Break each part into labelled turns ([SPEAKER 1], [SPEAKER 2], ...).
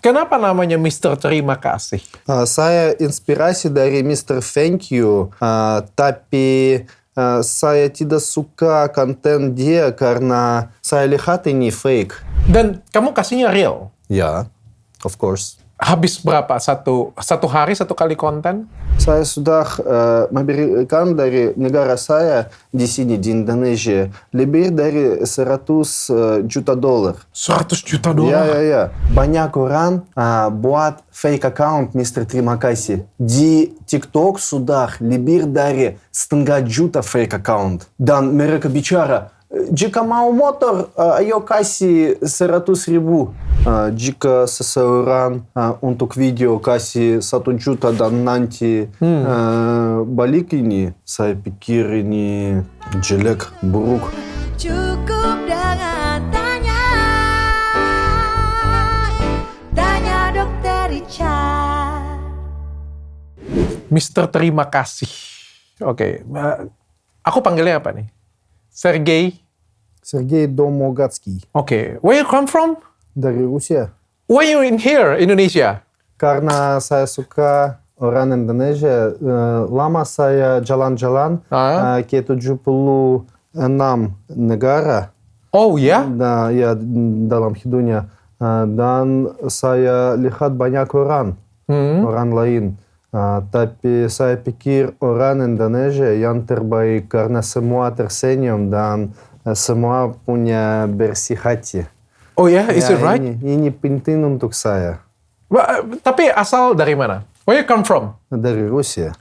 [SPEAKER 1] kenapa namanya Mr. Terima Kasih?
[SPEAKER 2] Saya inspirasi dari Mr. Thank You, tapi saya tidak suka konten dia karena saya lihat ini fake.
[SPEAKER 1] Dan kamu kasihnya real?
[SPEAKER 2] Ya, of course.
[SPEAKER 1] Habis berapa? Satu hari, satu kali konten?
[SPEAKER 2] Saya sudah memberikan dari negara saya di sini, di Indonesia, lebih dari $100 juta.
[SPEAKER 1] $100 juta?
[SPEAKER 2] Ya. Banyak orang buat fake account Mr. Terima Kasih. Di TikTok sudah lebih dari 1,5 juta fake account. Dan mereka bicara, jika mau motor, ayo kasih 100.000. Jika seseorang untuk video kasih 1 juta dan nanti balik ini, saya pikir ini jelek, buruk.
[SPEAKER 3] Cukup dengan tanya dokter Richard.
[SPEAKER 1] Mr. Terima Kasih. Oke. Aku panggilnya apa nih?
[SPEAKER 2] Sergei Domogacki.
[SPEAKER 1] Oke. Where you come from?
[SPEAKER 2] Dari Rusia.
[SPEAKER 1] Why you in here, Indonesia?
[SPEAKER 2] Karena saya suka orang Indonesia. Lama saya jalan-jalan ke 76 negara.
[SPEAKER 1] Oh ya?
[SPEAKER 2] Ya, dalam hidupnya. Dan saya lihat banyak orang lain. Tapi saya pikir orang Indonesia yang terbaik karena semua tersenyum dan semua punya bersih hati.
[SPEAKER 1] Oh ya, is it right?
[SPEAKER 2] Ini penting untuk saya.
[SPEAKER 1] Tapi asal dari mana? Where you come from?
[SPEAKER 2] Dari Rusia.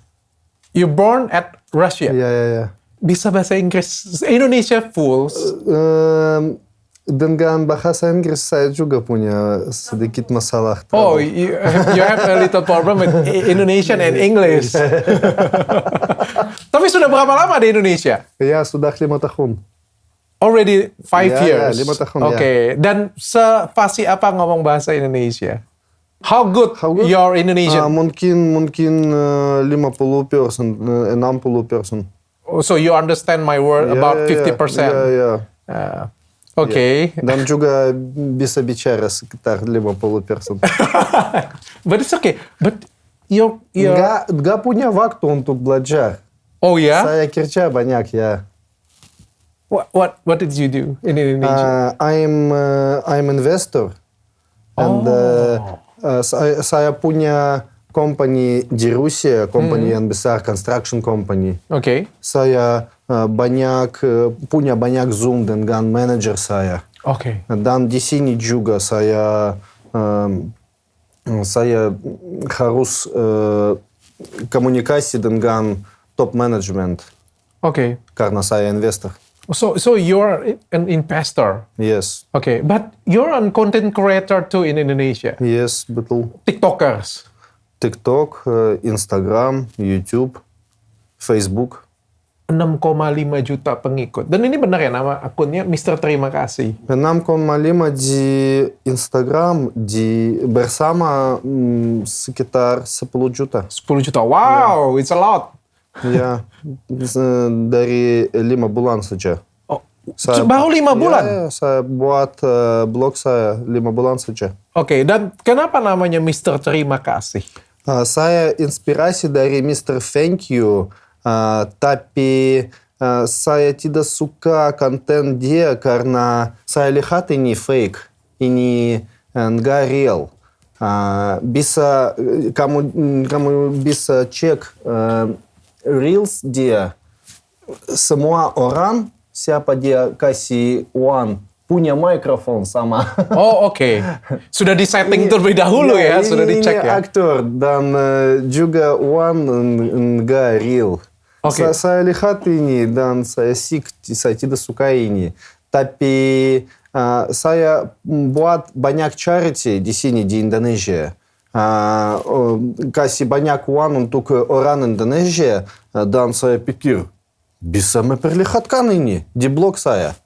[SPEAKER 1] You born at Russia?
[SPEAKER 2] Ya.
[SPEAKER 1] Bisa bahasa Inggris? Indonesia full?
[SPEAKER 2] Dengan bahasa Inggris saya juga punya sedikit masalah.
[SPEAKER 1] Oh, you have a little problem with Indonesian and English. Tapi sudah berapa lama di Indonesia?
[SPEAKER 2] Ya, sudah 5 tahun.
[SPEAKER 1] Already 5 years?
[SPEAKER 2] Ya, 5 tahun,
[SPEAKER 1] Oke. Dan sefasih apa ngomong bahasa Indonesia? How good your Indonesian?
[SPEAKER 2] Mungkin 50%, 60%.
[SPEAKER 1] So you understand my word about 50%?
[SPEAKER 2] Ya.
[SPEAKER 1] Oke.
[SPEAKER 2] Dan juga bisa bicara sekitar 50%.
[SPEAKER 1] But it's okay. But you're...
[SPEAKER 2] Nggak punya waktu untuk belajar.
[SPEAKER 1] Oh ya?
[SPEAKER 2] Saya kerja banyak ya.
[SPEAKER 1] What did you do in Indonesia?
[SPEAKER 2] I'm investor. And saya punya company di Rusia, company yang besar, construction company.
[SPEAKER 1] Okay.
[SPEAKER 2] Saya punya banyak Zoom dengan manager saya.
[SPEAKER 1] Okay.
[SPEAKER 2] Dan di sini juga saya harus komunikasi dengan top management.
[SPEAKER 1] Okay.
[SPEAKER 2] Karena saya investor.
[SPEAKER 1] So you're an investor?
[SPEAKER 2] Yes.
[SPEAKER 1] Okay, but you're a content creator too in Indonesia?
[SPEAKER 2] Yes, betul.
[SPEAKER 1] TikTokers?
[SPEAKER 2] TikTok, Instagram, YouTube, Facebook.
[SPEAKER 1] 6,5 juta pengikut. Dan ini benar ya nama akunnya Mr. Terima Kasih?
[SPEAKER 2] 6,5 di Instagram, bersama sekitar 10 juta.
[SPEAKER 1] 10 juta, wow, it's a lot.
[SPEAKER 2] Ya, dari 5 bulan saja.
[SPEAKER 1] Oh, baru 5 bulan?
[SPEAKER 2] Ya, saya buat blog saya 5 bulan saja.
[SPEAKER 1] Oke, dan kenapa namanya Mr. Terima Kasih?
[SPEAKER 2] Saya inspirasi dari Mr. Thank You, tapi saya tidak suka konten dia karena saya lihat ini fake, ini nggak real. Kamu bisa cek Reels dia, semua orang, siapa dia kasih uang, punya mikrofon sama.
[SPEAKER 1] Oh, oke. Sudah di-setting terlebih dahulu ya, sudah dicek ya?
[SPEAKER 2] Ini aktor dan juga uang enggak real.
[SPEAKER 1] Okay.
[SPEAKER 2] Saya lihat ini dan saya tidak suka ini. Tapi saya buat banyak charity di sini, di Indonesia. Kasih banyak uang untuk orang Indonesia dan saya pikir bisa memperlihatkan ini di blog saya,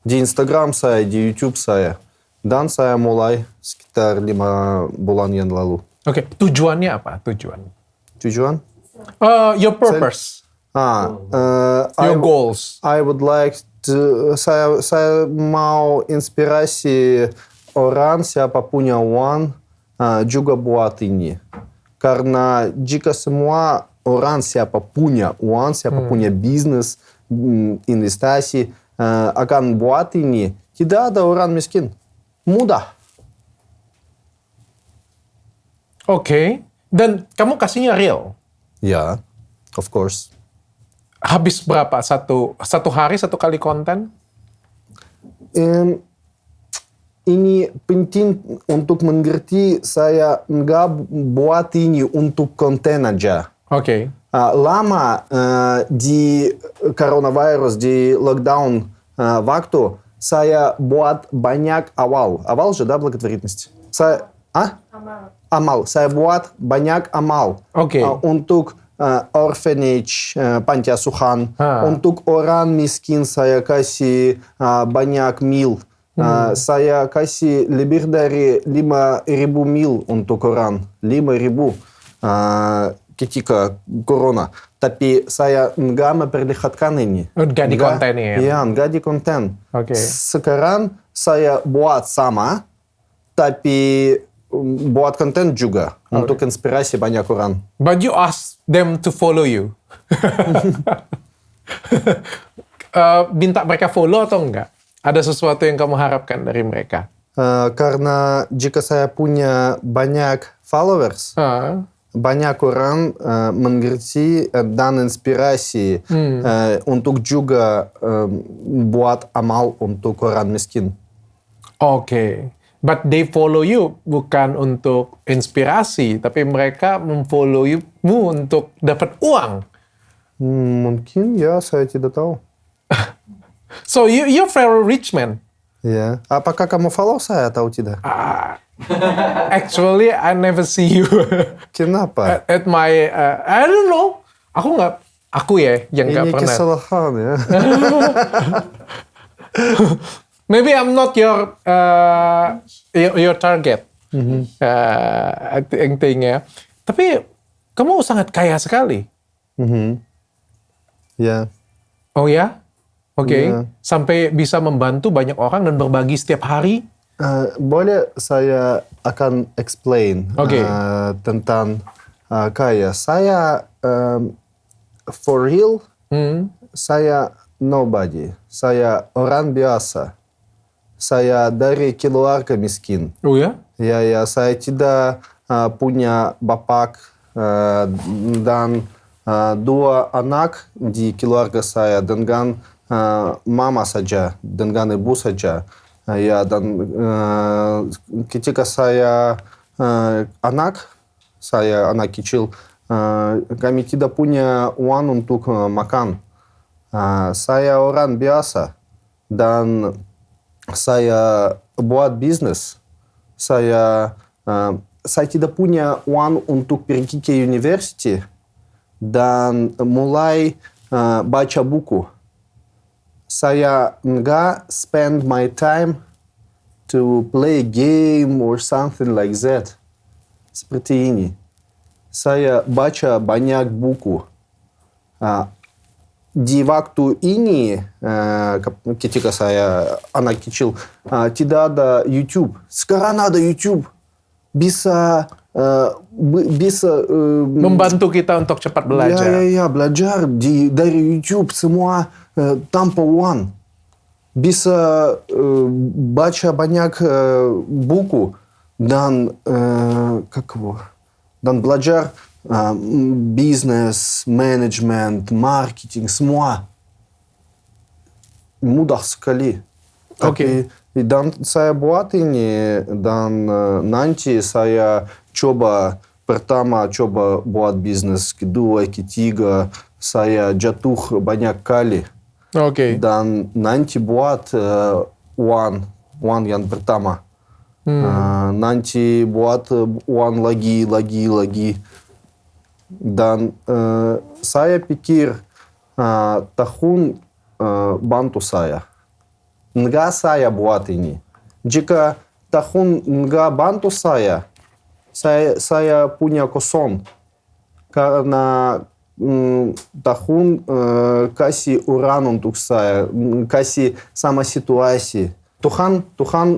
[SPEAKER 2] di Instagram saya, di YouTube saya. Dan saya mulai sekitar 5 bulan yang lalu.
[SPEAKER 1] Oke, tujuannya apa? Tujuan? Your purpose. Your goals.
[SPEAKER 2] I would like to, saya mau inspirasi orang siapa punya uang juga buat ini. Karena jika semua orang siapa punya uang, siapa punya bisnis, investasi, akan buat ini, tidak ada orang miskin. Mudah.
[SPEAKER 1] Oke. Dan kamu kasihnya real?
[SPEAKER 2] Ya, of course.
[SPEAKER 1] Habis berapa? Satu hari, satu kali konten?
[SPEAKER 2] Ini penting untuk mengerti saya nggak buat ini untuk konten aja.
[SPEAKER 1] Oke.
[SPEAKER 2] Lama di coronavirus, di lockdown waktu, saya buat banyak awal. Awal же, да, благотворительность? Amal. Saya buat banyak amal.
[SPEAKER 1] Oke.
[SPEAKER 2] Untuk orphanage, panti asuhan. Untuk orang miskin saya kasih banyak mil. Saya kasih lebih dari 5.000 mil untuk orang. 5.000 ketika corona. Tapi saya nggak memperlihatkan ini.
[SPEAKER 1] Nggak di konten ya?
[SPEAKER 2] Iya, nggak di konten.
[SPEAKER 1] Oke.
[SPEAKER 2] Sekarang saya buat sama, tapi buat konten juga. Untuk inspirasi banyak orang.
[SPEAKER 1] But you ask them to follow you. Minta mereka follow atau enggak? Ada sesuatu yang kamu harapkan dari mereka?
[SPEAKER 2] Karena jika saya punya banyak followers, banyak orang mengerti dan inspirasi untuk juga buat amal untuk orang miskin.
[SPEAKER 1] Oke. But they follow you bukan untuk inspirasi, tapi mereka memfollow you untuk dapat uang.
[SPEAKER 2] Mungkin ya, saya tidak tahu.
[SPEAKER 1] So you're very rich man.
[SPEAKER 2] Ya. Apakah kamu follow saya atau tidak?
[SPEAKER 1] Actually, I never see you
[SPEAKER 2] Kenapa?
[SPEAKER 1] at my. I don't know. Aku ya yang nggak
[SPEAKER 2] Ini
[SPEAKER 1] pernah.
[SPEAKER 2] kesalahan ya.
[SPEAKER 1] Maybe I'm not your target. I think ya. Tapi kamu sangat kaya sekali.
[SPEAKER 2] Ya.
[SPEAKER 1] Oh ya? Oke.
[SPEAKER 2] Iya.
[SPEAKER 1] Sampai bisa membantu banyak orang dan berbagi setiap hari.
[SPEAKER 2] Boleh saya akan explain
[SPEAKER 1] Oke.
[SPEAKER 2] tentang kaya. Saya for real, saya nobody. Saya orang biasa. Saya dari keluarga miskin.
[SPEAKER 1] Oh ya?
[SPEAKER 2] Ya, saya tidak punya bapak dan dua anak di keluarga saya dengan mama saja, dengan ibu saja. Ya, dan ketika saya anak kecil, kami tidak punya uang untuk makan. Saya orang biasa dan saya buat bisnis. Saya tidak punya uang untuk pergi ke universitas dan mulai baca buku. Saya nggak spend my time to play game or something like that. Seperti ini. Saya baca banyak buku. Di waktu ini, ketika saya anak kecil, tidak ada YouTube. Sekarang ada YouTube. Bisa
[SPEAKER 1] Membantu kita untuk cepat belajar.
[SPEAKER 2] Ya, belajar dari YouTube semua tanpa uang. Bisa baca banyak buku dan belajar bisnis, manajemen, marketing, semua. Mudah sekali.
[SPEAKER 1] Oke.
[SPEAKER 2] Dan saya buat ini dan nanti saya pertama coba buat bisnis, kedua, ketiga, saya jatuh banyak kali.
[SPEAKER 1] Oke.
[SPEAKER 2] Dan nanti buat uang yang pertama. Nanti buat uang lagi. Dan saya pikir tahun bantu saya. Nggak saya buat ini. Jika tahun nggak bantu saya punya kosong. Karena tahun kasih orang untuk saya, kasih sama situasi. Tuhan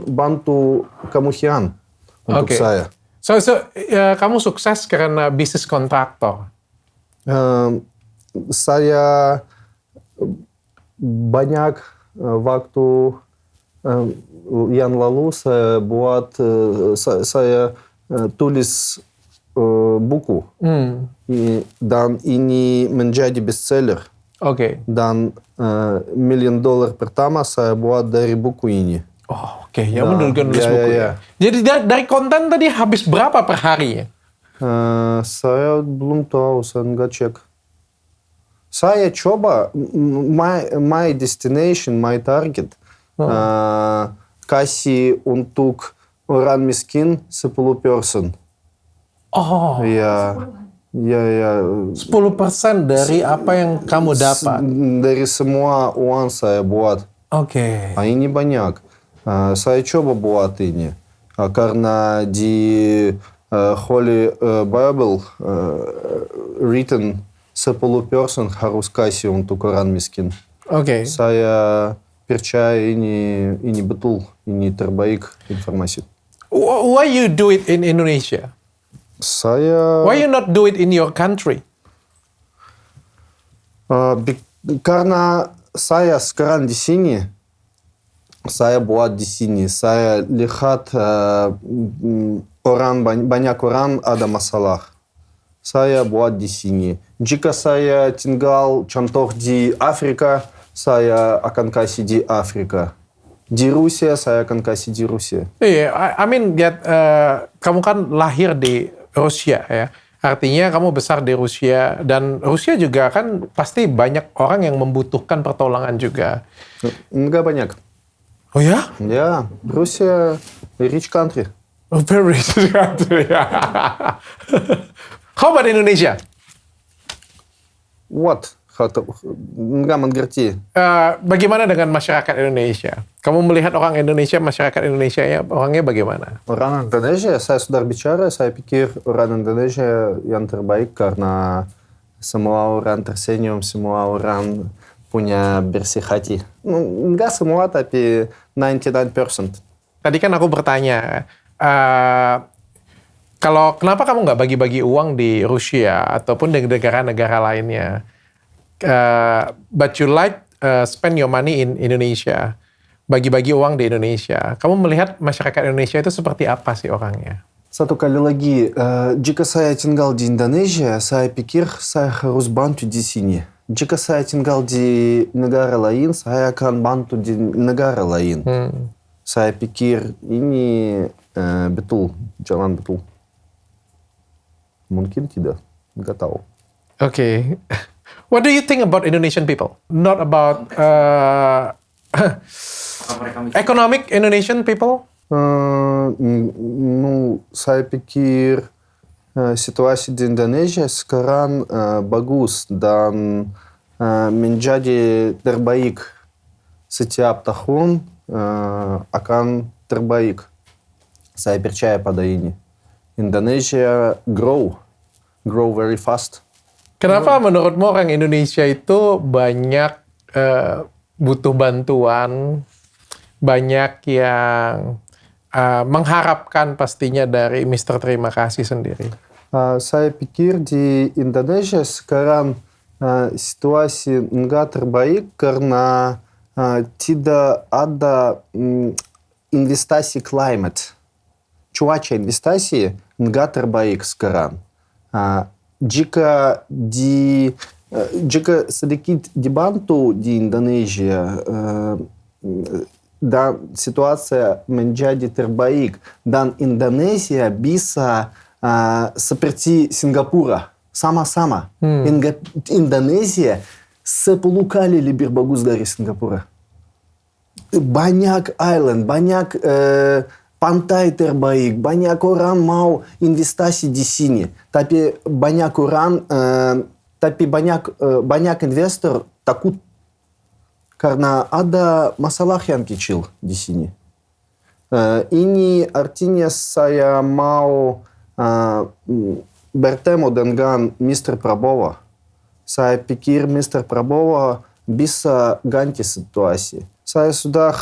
[SPEAKER 2] bantu kemungkinan untuk
[SPEAKER 1] Oke.
[SPEAKER 2] saya.
[SPEAKER 1] So kamu sukses karena bisnis kontraktor.
[SPEAKER 2] Saya banyak waktu yang lalu saya tulis buku dan ini menjadi bestseller.
[SPEAKER 1] Oke.
[SPEAKER 2] Dan $1 million pertama saya buat dari buku ini.
[SPEAKER 1] Oh, oke. Ya menurutkan nulis
[SPEAKER 2] ya,
[SPEAKER 1] buku
[SPEAKER 2] ya.
[SPEAKER 1] ya. Jadi dari konten tadi habis berapa per hari ya?
[SPEAKER 2] Saya belum tahu, saya nggak cek. Saya coba, my destination, my target, kasih untuk orang miskin 10%.
[SPEAKER 1] Oh,
[SPEAKER 2] Ya.
[SPEAKER 1] 10% dari apa yang kamu dapat.
[SPEAKER 2] Dari semua uang saya buat.
[SPEAKER 1] Oke.
[SPEAKER 2] Ini banyak. Saya coba buat ini. Karena di Holy Bible written 10% harus kasih untuk orang miskin.
[SPEAKER 1] Oke.
[SPEAKER 2] Saya percaya ini betul. Ini terbaik informasi.
[SPEAKER 1] Why you do it in Indonesia? Why you not do it in your country?
[SPEAKER 2] Karena saya sekarang di sini, saya buat di sini. Saya lihat banyak orang ada masalah. Saya buat di sini. Jika saya tinggal contoh di Afrika, saya akan kasih di Afrika. Di Rusia, saya akan kasih di Rusia.
[SPEAKER 1] Iya, I mean, kamu kan lahir di Rusia ya. Artinya kamu besar di Rusia dan Rusia juga kan pasti banyak orang yang membutuhkan pertolongan juga.
[SPEAKER 2] Enggak banyak.
[SPEAKER 1] Oh ya?
[SPEAKER 2] Ya, Rusia rich country.
[SPEAKER 1] Oh, very rich country. How about Indonesia?
[SPEAKER 2] What? Enggak mengerti.
[SPEAKER 1] Bagaimana dengan masyarakat Indonesia? Kamu melihat orang Indonesia, masyarakat Indonesia ya orangnya bagaimana?
[SPEAKER 2] Orang Indonesia, saya sudah bicara, saya pikir orang Indonesia yang terbaik karena semua orang tersenyum, semua orang punya bersih hati. Enggak semua, tapi 99%.
[SPEAKER 1] Tadi kan aku bertanya, kenapa kamu nggak bagi-bagi uang di Rusia ataupun di negara-negara lainnya? But you like spend your money in Indonesia, bagi-bagi uang di Indonesia. Kamu melihat masyarakat Indonesia itu seperti apa sih orangnya?
[SPEAKER 2] Satu kali lagi, jika saya tinggal di Indonesia, saya pikir saya harus bantu di sini. Jika saya tinggal di negara lain, saya akan bantu di negara lain. Saya pikir ini betul, jalan betul. Mungkin tidak, nggak tahu.
[SPEAKER 1] Okay. What do you think about Indonesian people? Not about economic Indonesian people?
[SPEAKER 2] Saya pikir situasi di Indonesia sekarang bagus dan menjadi terbaik. Setiap tahun akan terbaik. Saya percaya pada ini. Indonesia grow very fast.
[SPEAKER 1] Kenapa menurutmu orang Indonesia itu banyak butuh bantuan, banyak yang mengharapkan pastinya dari Mr. Terima Kasih sendiri?
[SPEAKER 2] Saya pikir di Indonesia sekarang situasi enggak terbaik karena tidak ada investasi climate. Cuaca investasi enggak terbaik sekarang. Jika sedikit dibantu di Indonesia dan situasi menjadi terbaik dan Indonesia bisa seperti Singapura sama-sama. Indonesia 10 kali lebih bagus dari Singapura. Banyak island, banyak pantai terbaik, banyak orang mau investasi di sini, tapi banyak investor takut karena ada masalah yang kecil di sini. Ini artinya saya mau bertemu dengan Mr. Prabowo. Saya pikir Mr. Prabowo bisa ganti situasi. Saya sudah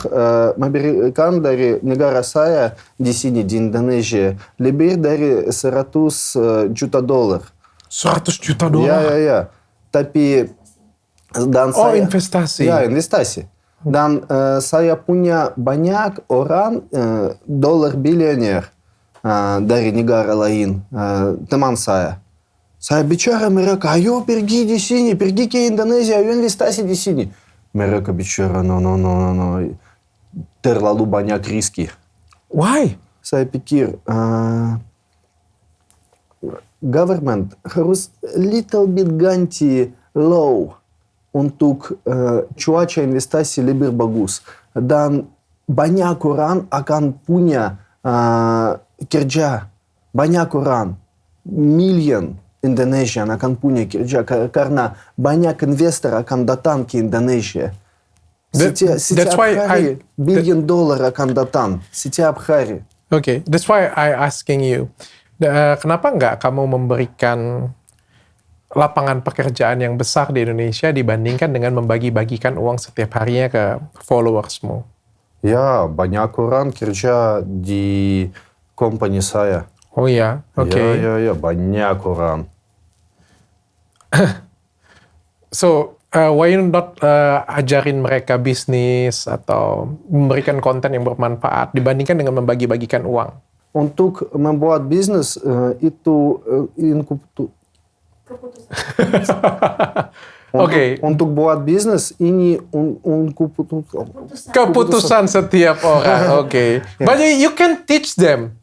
[SPEAKER 2] memberikan dari negara saya di sini di Indonesia lebih dari 100 juta dolar.
[SPEAKER 1] 100 juta
[SPEAKER 2] Ya,
[SPEAKER 1] dolar.
[SPEAKER 2] ya. Tapi dan
[SPEAKER 1] Oh,
[SPEAKER 2] saya
[SPEAKER 1] investasi.
[SPEAKER 2] Ya, investasi. Dan saya punya banyak orang dolar bilioner dari negara lain, teman saya. Saya bicara mereka, ayo pergi di sini, pergi ke Indonesia, ayo investasi di sini. Mereka bicara, no, terlalu banyak riski.
[SPEAKER 1] Why?
[SPEAKER 2] Saya pikir government harus little bit ganti law untuk cuaca investasi lebih bagus. Dan banyak orang akan punya kerja. Banyak orang, million Indonesian akan punya kerja karena banyak investor akan datang ke Indonesia.
[SPEAKER 1] That's why
[SPEAKER 2] hari billion dollar akan datang setiap hari.
[SPEAKER 1] Okay, that's why I asking you. Kenapa nggak kamu memberikan lapangan pekerjaan yang besar di Indonesia dibandingkan dengan membagi-bagikan uang setiap harinya ke followersmu?
[SPEAKER 2] Ya, banyak orang kerja di company saya.
[SPEAKER 1] Oh ya, oke.
[SPEAKER 2] Ya, banyak orang.
[SPEAKER 1] So, why you not ajarin mereka bisnis atau memberikan konten yang bermanfaat dibandingkan dengan membagi-bagikan uang?
[SPEAKER 2] Untuk membuat bisnis itu
[SPEAKER 1] Oke.
[SPEAKER 2] Untuk buat bisnis ini
[SPEAKER 1] Keputusan setiap orang, oke. But you can teach them.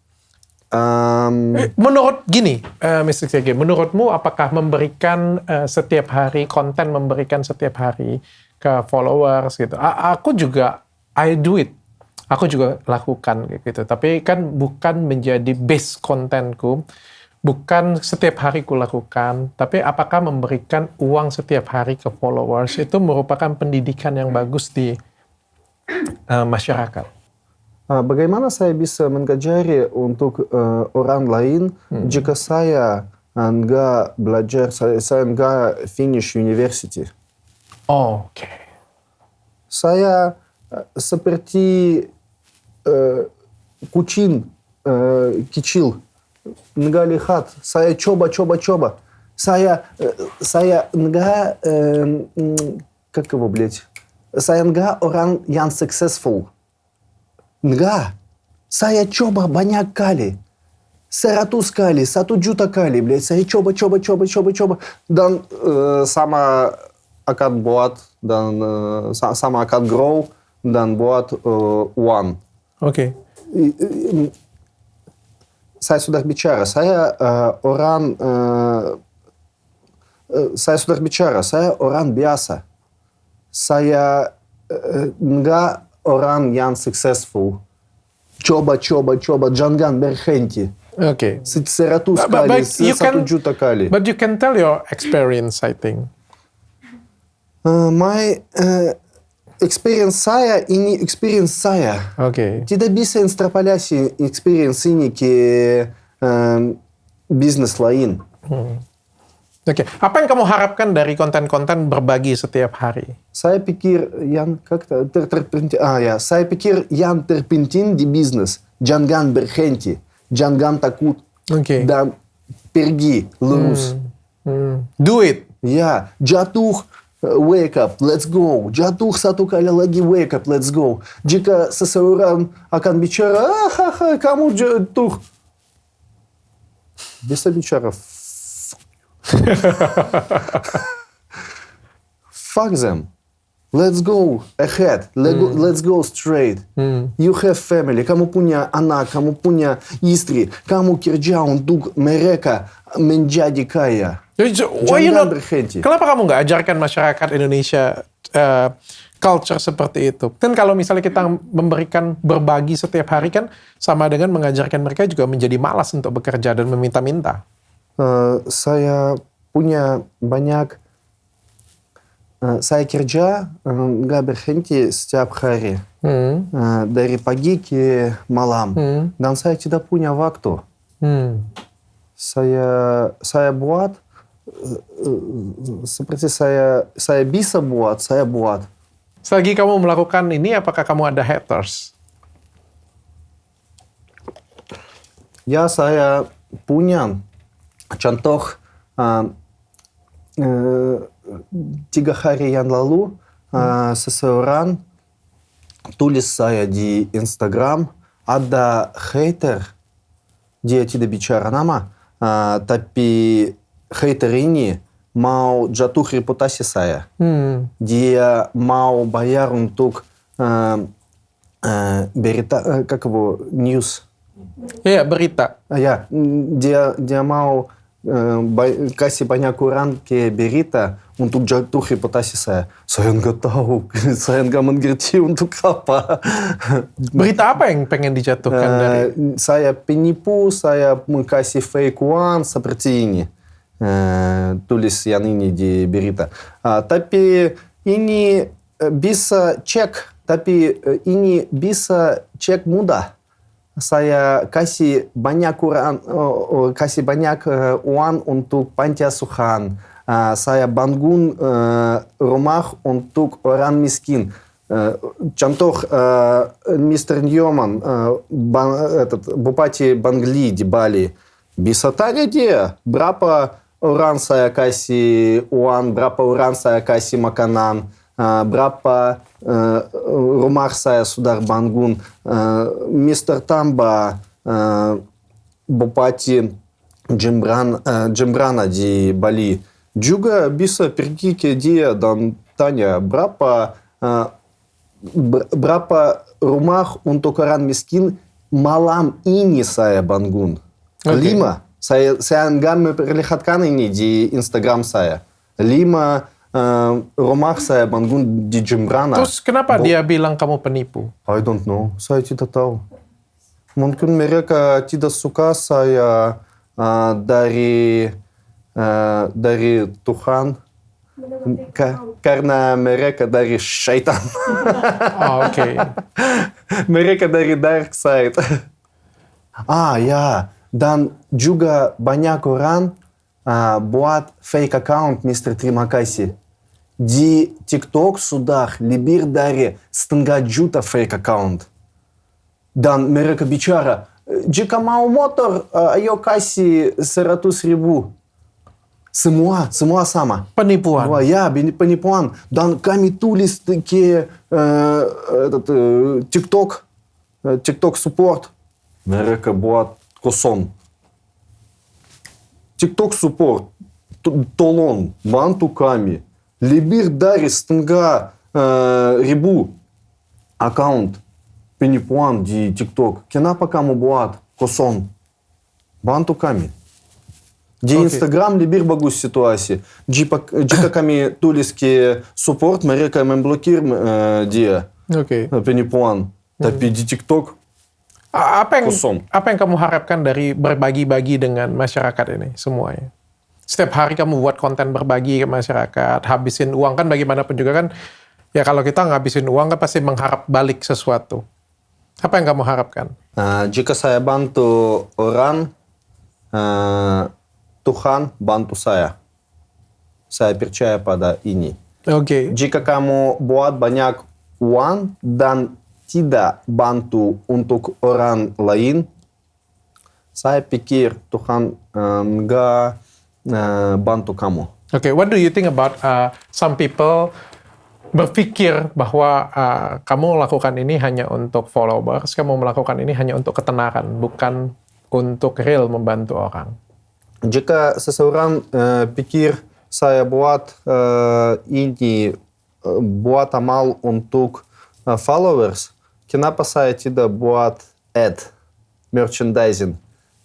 [SPEAKER 1] Menurut gini, Mr. Sergey, menurutmu apakah memberikan setiap hari konten, memberikan setiap hari ke followers gitu? Aku juga, I do it. Aku juga lakukan gitu. Tapi kan bukan menjadi base kontenku, bukan setiap hari ku lakukan. Tapi apakah memberikan uang setiap hari ke followers itu merupakan pendidikan yang bagus di masyarakat?
[SPEAKER 2] Bagaimana saya bisa mengajari untuk orang lain jika saya enggak belajar, saya enggak finish university?
[SPEAKER 1] Oh, oke.
[SPEAKER 2] Saya seperti kucing kecil, enggak lihat. Saya coba. Saya enggak, как его, блядь? Saya enggak orang yang successful. Enggak. Saya coba banyak kali. 100 kali, 1 juta kali, блядь. Saya coba. Dan sama akan buat, dan sama akan grow, dan buat uang.
[SPEAKER 1] Oke.
[SPEAKER 2] Saya sudah bicara, saya orang biasa. Saya enggak orang yang successful. Coba, jangan berhenti.
[SPEAKER 1] Oke.
[SPEAKER 2] 100 kali, 1 juta kali.
[SPEAKER 1] But you can tell your experience, I think.
[SPEAKER 2] My experience saya, ini experience saya.
[SPEAKER 1] Oke.
[SPEAKER 2] Tidak bisa ekstrapolasi experience ini ke bisnis lain.
[SPEAKER 1] Oke. Apa yang kamu harapkan dari konten-konten berbagi setiap hari?
[SPEAKER 2] Saya pikir yang saya pikir yang terpenting di bisnis, jangan berhenti, jangan takut, dan pergi lurus.
[SPEAKER 1] Do it.
[SPEAKER 2] Ya, jatuh, wake up, let's go. Jatuh satu kali lagi, wake up, let's go. Jika seseorang akan bicara, kamu jatuh, bisa bicara, fuck them. Let's go ahead. Let's go straight. You have family. Kamu punya anak, kamu punya istri. Kamu kerja untuk mereka menjadi kaya. Jangan berhenti.
[SPEAKER 1] Kenapa kamu nggak ajarkan masyarakat Indonesia culture seperti itu? Kan kalau misalnya kita memberikan berbagi setiap hari kan sama dengan mengajarkan mereka juga menjadi malas untuk bekerja dan meminta-minta.
[SPEAKER 2] Saya punya banyak. Saya kerja nggak berhenti setiap hari dari pagi ke malam dan saya tidak punya waktu. Saya buat seperti saya bisa buat, saya buat.
[SPEAKER 1] Selagi kamu melakukan ini, apakah kamu ada haters?
[SPEAKER 2] Ya, saya punya contoh 3 hari yang lalu seseorang tulis saya di Instagram, ada hater, dia tidak bicara nama, tapi hater ini mau jatuh reputasi saya. Dia mau bayar untuk berita, как его, news.
[SPEAKER 1] Ya, berita.
[SPEAKER 2] Ya, dia mau kasih banyak orang ke berita untuk jatuh reputasi saya. Saya nggak tahu, saya nggak mengerti untuk apa.
[SPEAKER 1] Berita apa yang pengen dijatuhkan dari?
[SPEAKER 2] Saya penipu, saya kasih fake uang seperti ini. Tulis yang ini di berita. Tapi ini bisa cek, tapi ini bisa cek mudah. Saya kasih banyak uang untuk panti asuhan. Saya bangun rumah untuk orang miskin. Contoh, Mr. Newman, Bupati Bangli di Bali. Bisa tanya dia, berapa orang saya kasih uang, berapa orang saya kasih makanan, berapa rumah saya sudah bangun. Mr. Tamba, Bupati Jembrana di Bali, juga bisa pergi ke dia dan tanya, berapa rumah untuk orang miskin malam ini saya bangun. 5. Saya nggak memperlihatkan ini di Instagram saya. 5 rumah saya bangun di Jembrana.
[SPEAKER 1] Terus kenapa dia bilang kamu penipu?
[SPEAKER 2] I don't know. Saya tidak tahu. Mungkin mereka tidak suka saya dari Tuhan. Karena mereka dari syaitan.
[SPEAKER 1] Oke.
[SPEAKER 2] Mereka dari dark side. Ya. Dan juga banyak orang buat fake account Mr. Terima kasih. Di TikTok sudah lebih dari 1,5 juta fake account. Dan mereka bicara, jika mau motor, ayo kasih 100.000. Semua sama.
[SPEAKER 1] Penipuan.
[SPEAKER 2] Ya, penipuan. Dan kami tulis ke TikTok support. Mereka buat kosong. TikTok support, tolong bantu kami. Lebih dari 1,5 ribu аккаунт penipuan di TikTok. Kenapa kamu buat kosong? Bantu kami. Di Instagram lebih bagus situasi. Jika kami tulis ke support, mereka memblokir dia. Penipuan. Tapi di TikTok
[SPEAKER 1] Apa
[SPEAKER 2] kosong.
[SPEAKER 1] yang kamu harapkan dari berbagi-bagi dengan masyarakat ini semuanya? Setiap hari kamu buat konten berbagi ke masyarakat, habisin uang kan bagaimanapun juga kan, ya kalau kita ngabisin uang kan pasti mengharap balik sesuatu. Apa yang kamu harapkan?
[SPEAKER 2] Jika saya bantu orang, Tuhan bantu saya. Saya percaya pada ini. Jika kamu buat banyak uang dan tidak bantu untuk orang lain, saya pikir Tuhan nggak bantu kamu.
[SPEAKER 1] What do you think about some people berpikir bahwa kamu melakukan ini hanya untuk followers, kamu melakukan ini hanya untuk ketenaran, bukan untuk real membantu orang?
[SPEAKER 2] Jika seseorang pikir saya buat ini, buat amal untuk followers, kenapa saya tidak buat merchandising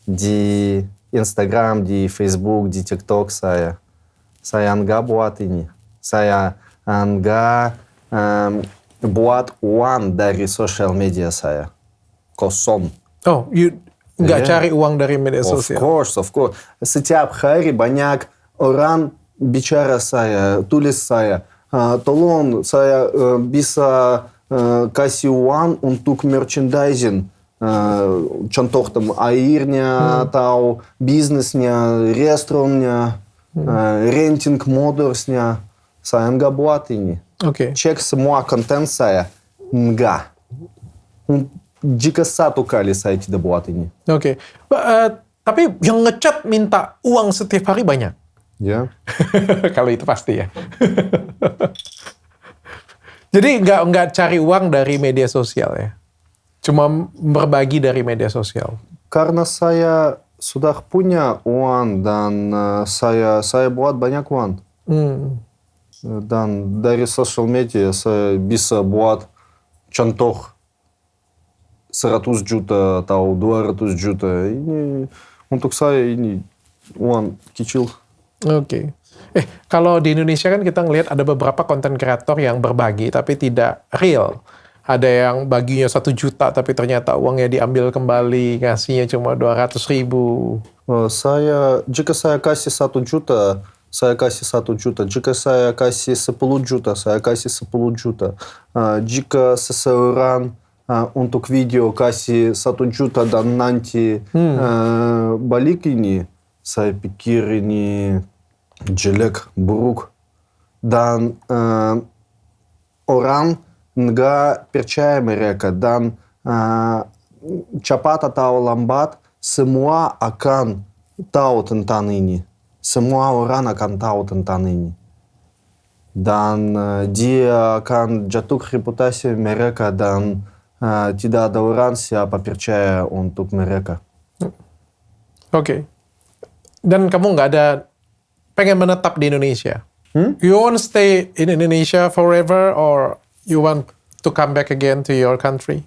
[SPEAKER 2] di Instagram, di Facebook, di TikTok saya? Saya nggak buat ini. Saya nggak buat uang dari social media saya. Kosong.
[SPEAKER 1] Nggak cari uang dari media sosial?
[SPEAKER 2] Of course. Setiap hari banyak orang bicara saya, tulis saya. Tolong saya bisa kasih uang untuk merchandising. Contoh там airnya atau bisnisnya, restorannya, renting motorsnya. Saya enggak buat ini.
[SPEAKER 1] Oke.
[SPEAKER 2] Cek semua konten saya. Enggak. Jika satu kali saya tidak buat ini.
[SPEAKER 1] Oke. Tapi yang ngechat minta uang setiap hari banyak.
[SPEAKER 2] Ya.
[SPEAKER 1] Kalau itu pasti ya. Jadi nggak cari uang dari media sosial ya. Cuma berbagi dari media sosial.
[SPEAKER 2] Karena saya sudah punya uang dan saya buat banyak uang. Dan dari sosial media saya bisa buat contoh 100 juta atau 200 juta. Ini untuk saya ini uang kecil.
[SPEAKER 1] Oke. Kalau di Indonesia kan kita ngelihat ada beberapa konten kreator yang berbagi tapi tidak real. Ada yang baginya 1 juta tapi ternyata uangnya diambil kembali, ngasihnya cuma 200.000.
[SPEAKER 2] Jika saya kasih 1 juta, saya kasih 1 juta. Jika saya kasih 10 juta, saya kasih 10 juta. Jika seseorang untuk video kasih 1 juta dan nanti balik ini, saya pikir ini jelek, buruk. Dan orang nggak percaya mereka. Dan cepat atau lambat semua akan tahu tentang ini. Semua orang akan tahu tentang ini. Dan dia akan jatuh reputasi mereka dan tidak ada orang siapa percaya untuk mereka.
[SPEAKER 1] Oke. Dan kamu nggak ada pengen menetap di Indonesia? You want to stay in Indonesia forever or you want to come back again to your country?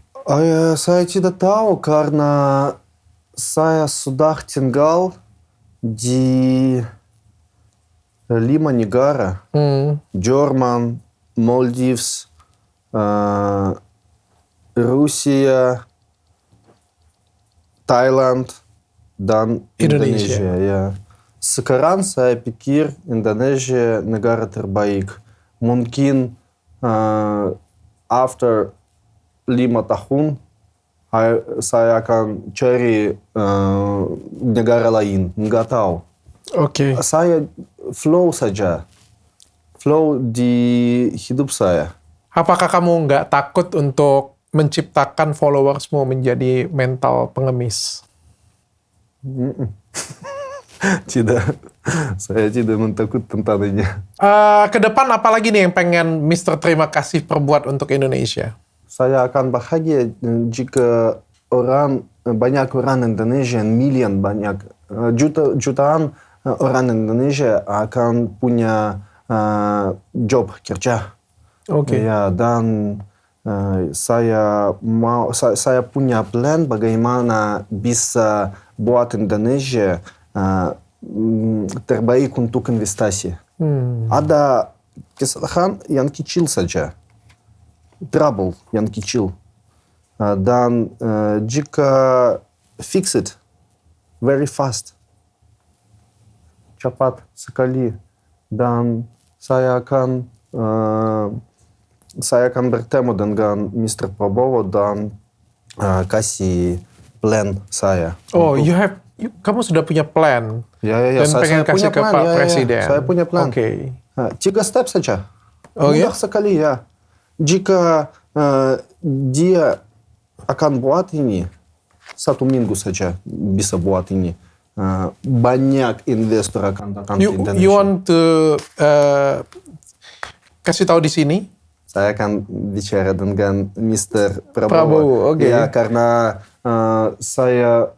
[SPEAKER 2] Saya tidak tahu karena saya sudah tinggal di 5 negara. Jerman, Maldives, Rusia, Thailand, dan Indonesia. Ya. Sekarang saya pikir Indonesia negara terbaik. Mungkin after 5 tahun saya akan cari negara lain. Nggak tahu.
[SPEAKER 1] Oke.
[SPEAKER 2] Saya flow saja. Flow di hidup saya.
[SPEAKER 1] Apakah kamu nggak takut untuk menciptakan followersmu menjadi mental pengemis?
[SPEAKER 2] Tidak. Saya tidak mentakut tentang ini.
[SPEAKER 1] Ke depan apa lagi nih yang pengen Mr. Terima Kasih perbuat untuk Indonesia?
[SPEAKER 2] Saya akan bahagia jika banyak orang Indonesia, banyak jutaan orang Indonesia akan punya job kerja.
[SPEAKER 1] Oke.
[SPEAKER 2] Ya, dan saya punya plan bagaimana bisa buat Indonesia terbaik untuk investasi. Ada kesalahan yang kecil saja. Trouble yang kecil. Dan jika fix it very fast, cepat sekali, dan saya akan bertemu dengan Mr. Prabowo dan kasih plan saya.
[SPEAKER 1] Oh, kamu sudah punya plan?
[SPEAKER 2] Ya.
[SPEAKER 1] Dan pengen kasih ke Pak Presiden?
[SPEAKER 2] Saya punya plan.
[SPEAKER 1] Oke.
[SPEAKER 2] 3 step saja.
[SPEAKER 1] Oh,
[SPEAKER 2] Mudah
[SPEAKER 1] ya?
[SPEAKER 2] sekali, ya. Jika dia akan buat ini, 1 minggu saja bisa buat ini. Banyak investor akan datang ke Indonesia.
[SPEAKER 1] You want to kasih tahu di sini?
[SPEAKER 2] Saya akan bicara dengan Mr. Prabowo.
[SPEAKER 1] Prabowo, oke.
[SPEAKER 2] Ya, karena saya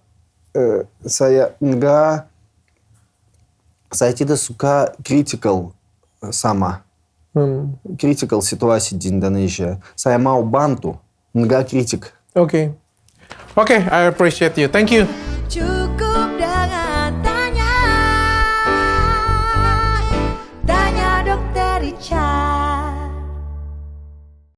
[SPEAKER 2] tidak suka critical critical situasi di Indonesia. Saya mau bantu, enggak kritik.
[SPEAKER 1] Oke, I appreciate you. Thank you.